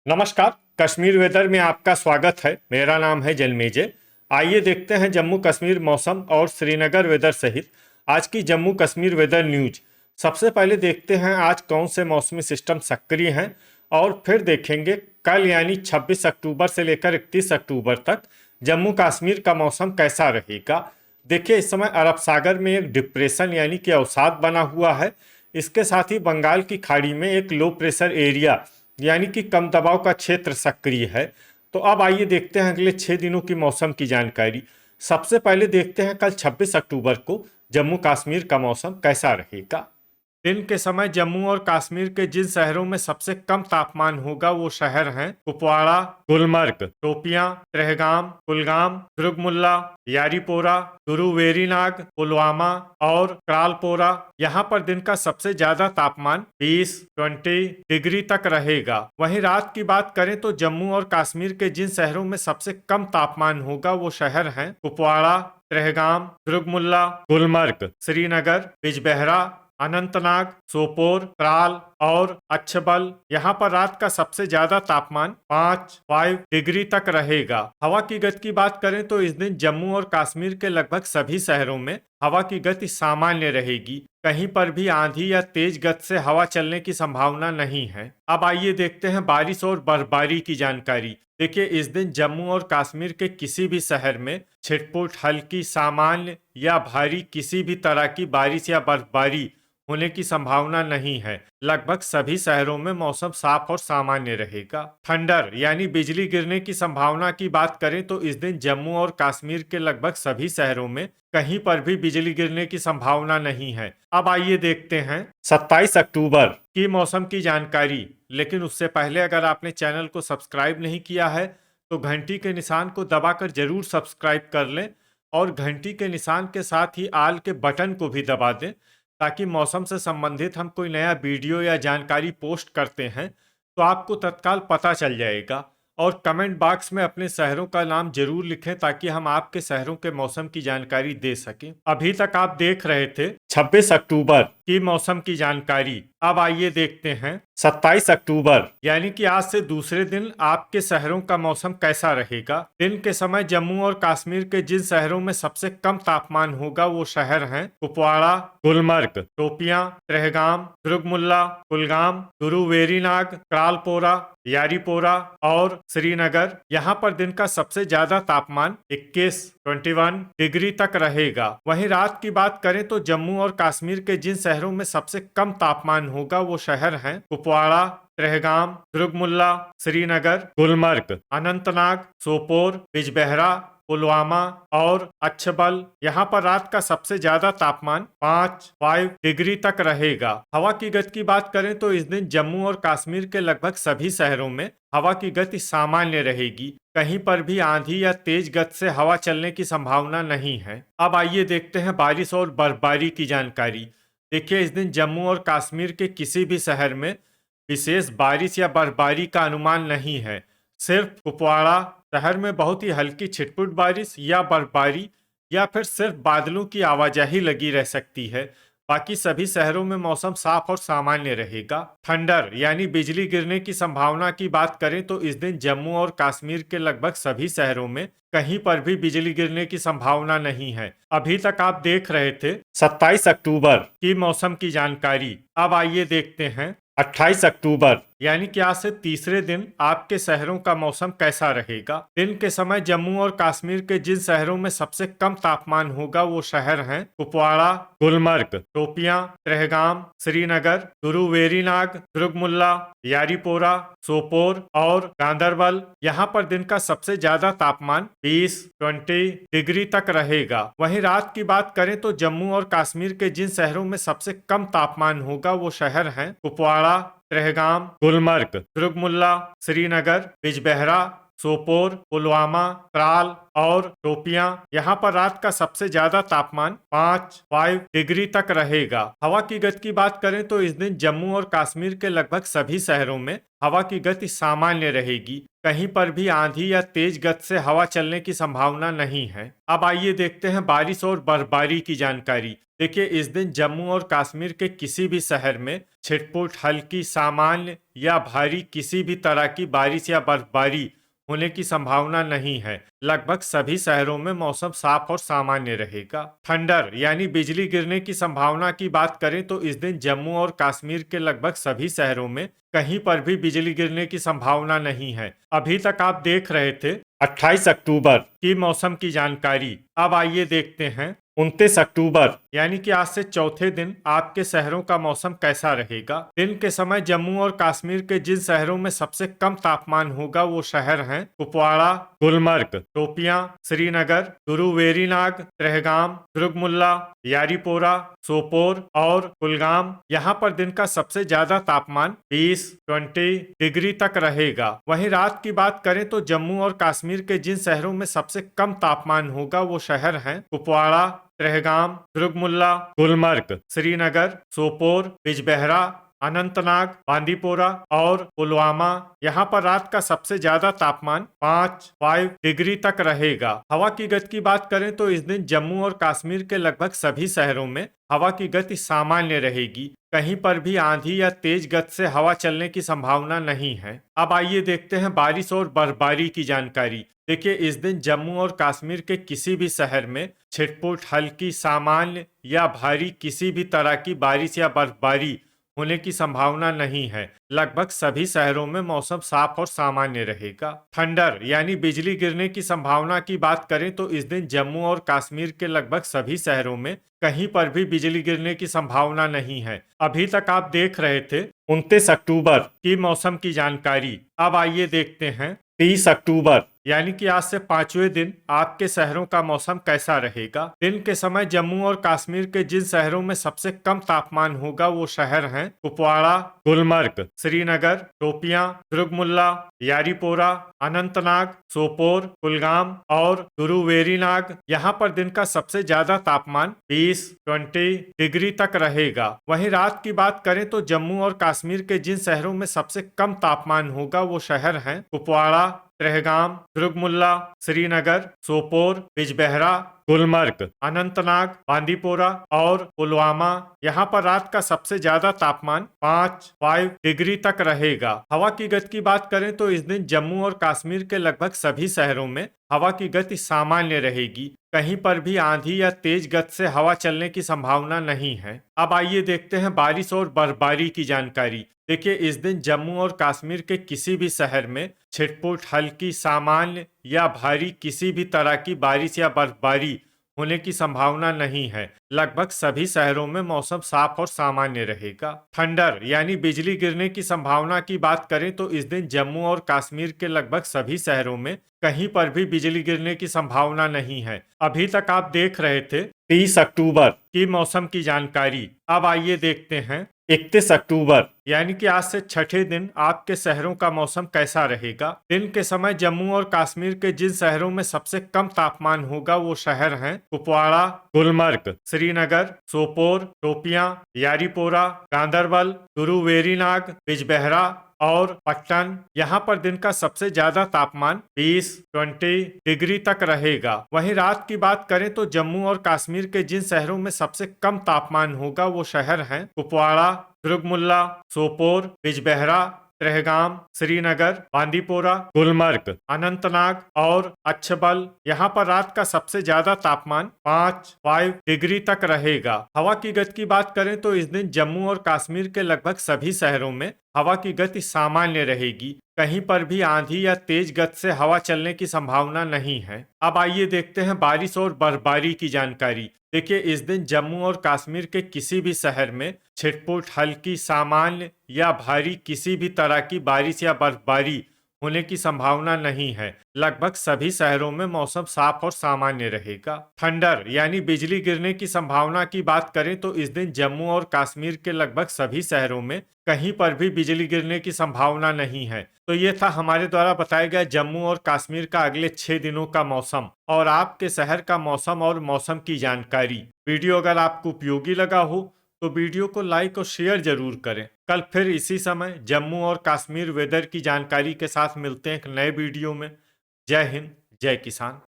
नमस्कार। कश्मीर वेदर में आपका स्वागत है। मेरा नाम है जन्मेजय। आइए देखते हैं जम्मू कश्मीर मौसम और श्रीनगर वेदर सहित आज की जम्मू कश्मीर वेदर न्यूज। सबसे पहले देखते हैं आज कौन से मौसमी सिस्टम सक्रिय हैं और फिर देखेंगे कल यानी 26 अक्टूबर से लेकर 31 अक्टूबर तक जम्मू कश्मीर का मौसम कैसा रहेगा। देखिए, इस समय अरब सागर में एक डिप्रेशन यानी कि अवसाद बना हुआ है। इसके साथ ही बंगाल की खाड़ी में एक लो प्रेशर एरिया यानी कि कम दबाव का क्षेत्र सक्रिय है। तो अब आइए देखते हैं अगले 6 दिनों की मौसम की जानकारी। सबसे पहले देखते हैं कल 26 अक्टूबर को जम्मू कश्मीर का मौसम कैसा रहेगा। दिन के समय जम्मू और कश्मीर के जिन शहरों में सबसे कम तापमान होगा वो शहर हैं कुपवाड़ा, गुलमर्ग, शोपियां, त्रेहगाम, कुलगाम, दुर्गमुल्ला, यारीपोरा, गुरुवेरीनाग, पुलवामा और क्रालपोरा। यहाँ पर दिन का सबसे ज्यादा तापमान 20 डिग्री तक रहेगा। वहीं रात की बात करें तो जम्मू और कश्मीर के जिन शहरों में सबसे कम तापमान होगा वो शहर हैं कुपवाड़ा, त्रेहगाम, दुर्गमुल्ला, गुलमर्ग, श्रीनगर, बिजबेहरा, अनंतनाग, सोपोर, त्राल और अच्छबल। यहाँ पर रात का सबसे ज्यादा तापमान 5 डिग्री तक रहेगा। हवा की गति की बात करें तो इस दिन जम्मू और कश्मीर के लगभग सभी शहरों में हवा की गति सामान्य रहेगी। कहीं पर भी आंधी या तेज गति से हवा चलने की संभावना नहीं है। अब आइए देखते हैं बारिश और बर्फबारी की जानकारी। देखिए, इस दिन जम्मू और कश्मीर के किसी भी शहर में छिटपुट, हल्की, सामान्य या भारी किसी भी तरह की बारिश या बर्फबारी होने की संभावना नहीं है। लगभग सभी शहरों में मौसम साफ और सामान्य रहेगा। थंडर यानी बिजली गिरने की संभावना की बात करें तो इस दिन जम्मू और कश्मीर के लगभग सभी शहरों में कहीं पर भी बिजली गिरने की संभावना नहीं है। अब आइए देखते हैं 27 अक्टूबर की मौसम की जानकारी। लेकिन उससे पहले अगर आपने चैनल को सब्सक्राइब नहीं किया है तो घंटी के निशान को दबाकर जरूर सब्सक्राइब कर लें और घंटी के निशान के साथ ही आल के बटन को भी दबा दें, ताकि मौसम से संबंधित हम कोई नया वीडियो या जानकारी पोस्ट करते हैं तो आपको तत्काल पता चल जाएगा। और कमेंट बॉक्स में अपने शहरों का नाम जरूर लिखें ताकि हम आपके शहरों के मौसम की जानकारी दे सकें। अभी तक आप देख रहे थे 26 अक्टूबर की मौसम की जानकारी। अब आइए देखते हैं 27 अक्टूबर यानी कि आज से दूसरे दिन आपके शहरों का मौसम कैसा रहेगा। दिन के समय जम्मू और कश्मीर के जिन शहरों में सबसे कम तापमान होगा वो शहर हैं कुपवाड़ा, गुलमर्ग, शोपियां, त्रेहगाम, दुर्गमुल्ला, कुलगाम, गुरुवेरीनाग, क्रालपोरा, यारीपोरा और श्रीनगर। यहाँ पर दिन का सबसे ज्यादा तापमान 21 डिग्री तक रहेगा। वहीं रात की बात करें तो जम्मू और कश्मीर के जिन शहरों में सबसे कम तापमान होगा वो शहर हैं कुपवाड़ा, त्रेहगाम, दुर्गमुल्ला, श्रीनगर, गुलमर्ग, अनंतनाग, सोपोर, बिजबेहरा, पुलवामा और अच्छबल। यहाँ पर रात का सबसे ज्यादा तापमान 5 डिग्री तक रहेगा। हवा की गति की बात करें तो इस दिन जम्मू और कश्मीर के लगभग सभी शहरों में हवा की गति सामान्य रहेगी। कहीं पर भी आंधी या तेज गति से हवा चलने की संभावना नहीं है। अब आइए देखते हैं बारिश और बर्फबारी की जानकारी। देखिए, इस दिन जम्मू और कश्मीर के किसी भी शहर में विशेष बारिश या बर्फबारी का अनुमान नहीं है। सिर्फ कुपवाड़ा शहर में बहुत ही हल्की छिटपुट बारिश या बर्फबारी या फिर सिर्फ बादलों की आवाजाही लगी रह सकती है। बाकी सभी शहरों में मौसम साफ और सामान्य रहेगा। थंडर यानी बिजली गिरने की संभावना की बात करें तो इस दिन जम्मू और कश्मीर के लगभग सभी शहरों में कहीं पर भी बिजली गिरने की संभावना नहीं है। अभी तक आप देख रहे थे 27 अक्टूबर की मौसम की जानकारी। अब आइए देखते हैं 28 अक्टूबर यानी कि आज से तीसरे दिन आपके शहरों का मौसम कैसा रहेगा। दिन के समय जम्मू और कश्मीर के जिन शहरों में सबसे कम तापमान होगा वो शहर हैं कुपवाड़ा, गुलमर्ग, शोपियां, त्रेहगाम, श्रीनगर, गुरुवेरीनाग, दुर्गमुल्ला, यारीपोरा, सोपोर और गांदरबल। यहाँ पर दिन का सबसे ज्यादा तापमान 20 डिग्री तक रहेगा। वहीं रात की बात करें तो जम्मू और कश्मीर के जिन शहरों में सबसे कम तापमान होगा वो शहर हैं कुपवाड़ा, त्रेहगाम, गुलमर्ग, दुर्गमुल्ला, श्रीनगर, बिजबेहरा, सोपोर, पुलवामा, त्राल और शोपियां। यहाँ पर रात का सबसे ज्यादा तापमान 5 डिग्री तक रहेगा। हवा की गति की बात करें तो इस दिन जम्मू और कश्मीर के लगभग सभी शहरों में हवा की गति सामान्य रहेगी। कहीं पर भी आंधी या तेज गति से हवा चलने की संभावना नहीं है। अब आइए देखते हैं बारिश और बर्फबारी की जानकारी। देखिए, इस दिन जम्मू और कश्मीर के किसी भी शहर में छिटपुट, हल्की, सामान्य या भारी किसी भी तरह की बारिश या बर्फबारी होने की संभावना नहीं है। लगभग सभी शहरों में मौसम साफ और सामान्य रहेगा। थंडर यानी बिजली गिरने की संभावना की बात करें तो इस दिन जम्मू और कश्मीर के लगभग सभी शहरों में कहीं पर भी बिजली गिरने की संभावना नहीं है। अभी तक आप देख रहे थे 28 अक्टूबर की मौसम की जानकारी। अब आइए देखते हैं 29 अक्टूबर यानी कि आज से चौथे दिन आपके शहरों का मौसम कैसा रहेगा। दिन के समय जम्मू और कश्मीर के जिन शहरों में सबसे कम तापमान होगा वो शहर हैं कुपवाड़ा, गुलमर्ग, शोपियां, श्रीनगर, गुरुवेरीनाग, त्रेहगाम, दुर्गमुल्ला, यारीपोरा, सोपोर और कुलगाम। यहाँ पर दिन का सबसे ज्यादा तापमान 20 डिग्री तक रहेगा। वहीं रात की बात करें तो जम्मू और कश्मीर के जिन शहरों में सबसे कम तापमान होगा वो शहर हैं कुपवाड़ा, त्रेहगाम, दुर्गमुल्ला, गुलमर्ग, श्रीनगर, सोपोर, बिजबेहरा, अनंतनाग, बांदीपोरा और पुलवामा। यहाँ पर रात का सबसे ज्यादा तापमान 5 डिग्री तक रहेगा। हवा की गति की बात करें तो इस दिन जम्मू और कश्मीर के लगभग सभी शहरों में हवा की गति सामान्य रहेगी। कहीं पर भी आंधी या तेज गति से हवा चलने की संभावना नहीं है। अब आइए देखते हैं बारिश और बर्फबारी की जानकारी। देखिए, इस दिन जम्मू और कश्मीर के किसी भी शहर में छिटपुट, हल्की, सामान्य या भारी किसी भी तरह की बारिश या बर्फबारी होने की संभावना नहीं है। लगभग सभी शहरों में मौसम साफ और सामान्य रहेगा। थंडर यानी बिजली गिरने की संभावना की बात करें तो इस दिन जम्मू और कश्मीर के लगभग सभी शहरों में कहीं पर भी बिजली गिरने की संभावना नहीं है। अभी तक आप देख रहे थे 29 अक्टूबर की मौसम की जानकारी। अब आइए देखते हैं 30 अक्टूबर यानी कि आज से पांचवें दिन आपके शहरों का मौसम कैसा रहेगा। दिन के समय जम्मू और कश्मीर के जिन शहरों में सबसे कम तापमान होगा वो शहर हैं कुपवाड़ा, गुलमर्ग, श्रीनगर, शोपियां, दुर्गमुल्ला, यारीपोरा, अनंतनाग, सोपोर, कुलगाम और गुरुवेरीनाग। यहाँ पर दिन का सबसे ज्यादा तापमान 20 डिग्री तक रहेगा। वहीं रात की बात करें तो जम्मू और कश्मीर के जिन शहरों में सबसे कम तापमान होगा वो शहर हैं कुपवाड़ा, त्रेहगाम, दुर्गमुल्ला, श्रीनगर, सोपोर, बिजबेहरा, गुलमर्ग, अनंतनाग, बांदीपोरा और पुलवामा। यहाँ पर रात का सबसे ज्यादा तापमान 5 डिग्री तक रहेगा। हवा की गति की बात करें तो इस दिन जम्मू और कश्मीर के लगभग सभी शहरों में हवा की गति सामान्य रहेगी। कहीं पर भी आंधी या तेज गति से हवा चलने की संभावना नहीं है। अब आइए देखते हैं बारिश और बर्फबारी की जानकारी। देखिए, इस दिन जम्मू और कश्मीर के किसी भी शहर में छिटपुट, हल्की, सामान्य या भारी किसी भी तरह की बारिश या बर्फबारी होने की संभावना नहीं है। लगभग सभी शहरों में मौसम साफ और सामान्य रहेगा। थंडर यानी बिजली गिरने की संभावना की बात करें तो इस दिन जम्मू और कश्मीर के लगभग सभी शहरों में कहीं पर भी बिजली गिरने की संभावना नहीं है। अभी तक आप देख रहे थे 30 अक्टूबर की मौसम की जानकारी। अब आइए देखते हैं 31 अक्टूबर यानी कि आज से छठे दिन आपके शहरों का मौसम कैसा रहेगा। दिन के समय जम्मू और कश्मीर के जिन शहरों में सबसे कम तापमान होगा वो शहर हैं कुपवाड़ा, गुलमर्ग, श्रीनगर, सोपोर, शोपियां, यारीपोरा, गांदरबल, गुरुवेरीनाग, बिजबेहरा और पट्टन। यहाँ पर दिन का सबसे ज्यादा तापमान 20 डिग्री तक रहेगा। वहीं रात की बात करें तो जम्मू और कश्मीर के जिन शहरों में सबसे कम तापमान होगा वो शहर हैं कुपवाड़ा, दुर्गमुल्ला, सोपोर, बिजबेहरा, त्रेहगाम, श्रीनगर, बांदीपोरा, गुलमर्ग, अनंतनाग और अच्छबल। यहाँ पर रात का सबसे ज्यादा तापमान 5 डिग्री तक रहेगा। हवा की गति की बात करें तो इस दिन जम्मू और कश्मीर के लगभग सभी शहरों में हवा की गति सामान्य रहेगी। कहीं पर भी आंधी या तेज गति से हवा चलने की संभावना नहीं है। अब आइए देखते हैं बारिश और बर्फबारी की जानकारी। देखिए, इस दिन जम्मू और कश्मीर के किसी भी शहर में छिटपुट, हल्की, सामान्य या भारी किसी भी तरह की बारिश या बर्फबारी होने की संभावना नहीं है। लगभग सभी शहरों में मौसम साफ और सामान्य रहेगा। थंडर यानी बिजली गिरने की संभावना की बात करें तो इस दिन जम्मू और कश्मीर के लगभग सभी शहरों में कहीं पर भी बिजली गिरने की संभावना नहीं है। तो ये था हमारे द्वारा बताया गया जम्मू और कश्मीर का अगले 6 दिनों का मौसम और आपके शहर का मौसम और मौसम की जानकारी। वीडियो अगर आपको उपयोगी लगा हो तो वीडियो को लाइक और शेयर जरूर करें। कल फिर इसी समय जम्मू और कश्मीर वेदर की जानकारी के साथ मिलते हैं एक नए वीडियो में। जय हिंद, जय किसान।